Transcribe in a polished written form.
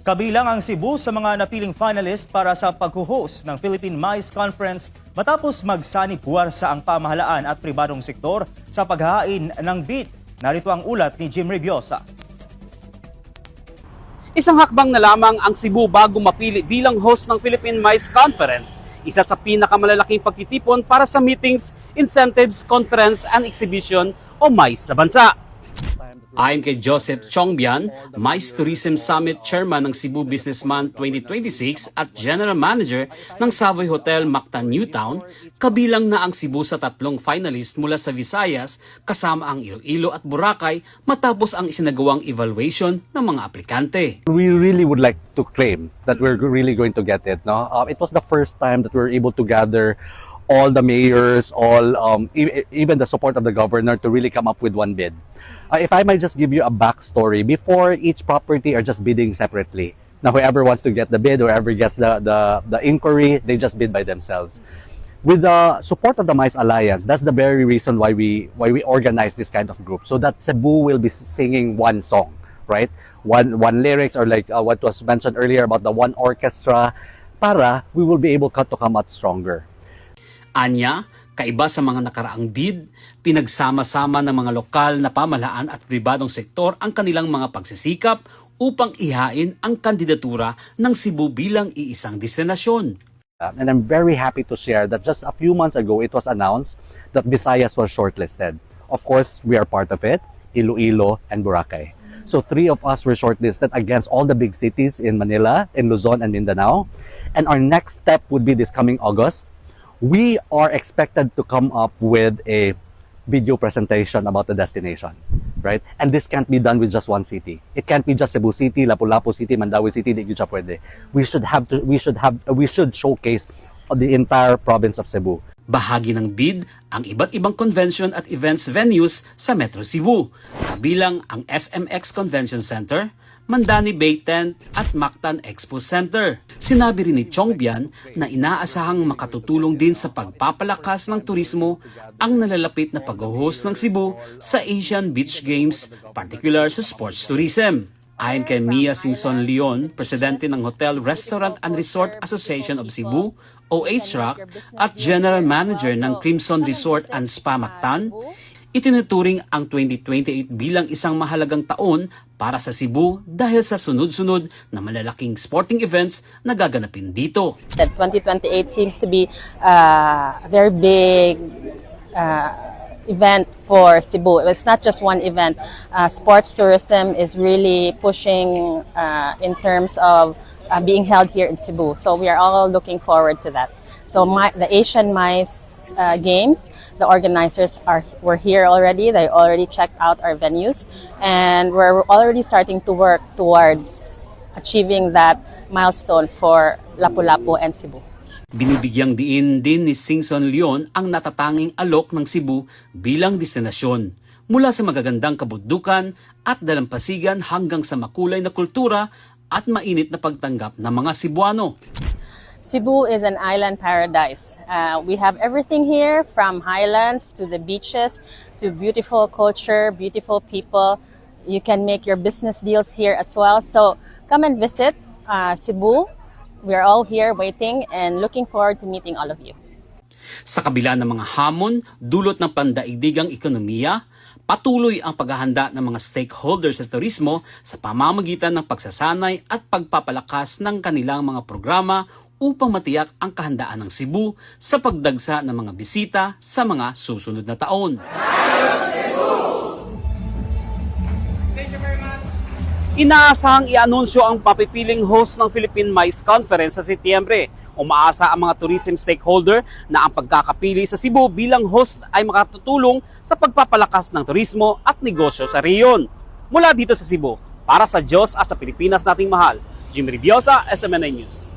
Kabilang ang Cebu sa mga napiling finalist para sa paghuhost ng Philippine MICE Conference matapos magsanib puwersa ang pamahalaan at pribadong sektor sa paghahain ng bid. Narito ang ulat ni Jim Reviosa. Isang hakbang na lamang ang Cebu bago mapili bilang host ng Philippine MICE Conference, isa sa pinakamalalaking pagtitipon para sa meetings, incentives, conference and exhibition o MICE sa bansa. Ayon kay Joseph Chongbian, MICE Tourism Summit Chairman ng Cebu Businessman 2026 at General Manager ng Savoy Hotel Mactan Newtown, kabilang na ang Cebu sa tatlong finalist mula sa Visayas kasama ang Iloilo at Boracay matapos ang isinagawang evaluation ng mga aplikante. We really would like to claim that we're really going to get it. No, it was the first time that we were able to gather all the mayors, even the support of the governor to really come up with one bid. If I might just give you a backstory, before each property are just bidding separately. Now, whoever wants to get the bid, whoever gets the inquiry, they just bid by themselves. With the support of the MICE Alliance, that's the very reason why we organize this kind of group, so that Cebu will be singing one song, right? One lyrics, or like what was mentioned earlier about the one orchestra, para we will be able to come out stronger. Anya, kaiba sa mga nakaraang bid, pinagsama-sama ng mga lokal na pamahalaan at pribadong sektor ang kanilang mga pagsisikap upang ihain ang kandidatura ng Cebu bilang iisang destinasyon. And I'm very happy to share that just a few months ago, it was announced that Visayas was shortlisted. Of course, we are part of it, Iloilo and Boracay. So 3 of us were shortlisted against all the big cities in Manila, in Luzon and Mindanao. And our next step would be this coming August. We are expected to come up with a video presentation about the destination, right? And this can't be done with just one city. It can't be just Cebu City, Lapu-Lapu City, Mandaue City, di siya pwede. We should showcase the entire province of Cebu. Bahagi ng bid ang iba't ibang convention at events venues sa Metro Cebu, kabilang ang SMX Convention Center, Mandani Bay Tent at Mactan Expo Center. Sinabi rin ni Chongbian na inaasahang makatutulong din sa pagpapalakas ng turismo ang nalalapit na pag-host ng Cebu sa Asian Beach Games, particular sa sports tourism. Ayon kay Mia Singson Leon, presidente ng Hotel, Restaurant and Resort Association of Cebu, o HRAC, at General Manager ng Crimson Resort and Spa Mactan, itinuturing ang 2028 bilang isang mahalagang taon para sa Cebu dahil sa sunod-sunod na malalaking sporting events na gaganapin dito. That 2028 seems to be a very big event for Cebu. It's not just one event. Sports tourism is really pushing in terms of being held here in Cebu. So we are all looking forward to that. So the Asian MICE Games, the organizers were here already. They already checked out our venues, and we're already starting to work towards achieving that milestone for Lapu-Lapu and Cebu. Binibigyang diin din ni Singson Leon ang natatanging alok ng Cebu bilang destinasyon, mula sa magagandang kabundukan at dalampasigan hanggang sa makulay na kultura at mainit na pagtanggap ng mga Cebuano. Cebu is an island paradise. We have everything here, from highlands to the beaches to beautiful culture, beautiful people. You can make your business deals here as well. So come and visit Cebu. We are all here waiting and looking forward to meeting all of you. Sa kabila ng mga hamon, dulot ng pandaigdigang ekonomiya, patuloy ang paghahanda ng mga stakeholders sa turismo sa pamamagitan ng pagsasanay at pagpapalakas ng kanilang mga programa upang matiyak ang kahandaan ng Cebu sa pagdagsa ng mga bisita sa mga susunod na taon. Inaasahang i-anunsyo ang papipiling host ng Philippine MICE Conference sa Setyembre. Umaasa ang mga tourism stakeholder na ang pagkakapili sa Cebu bilang host ay makatutulong sa pagpapalakas ng turismo at negosyo sa rehiyon. Mula dito sa Cebu, para sa Diyos at sa Pilipinas nating mahal, Jim Reviosa, SMNA News.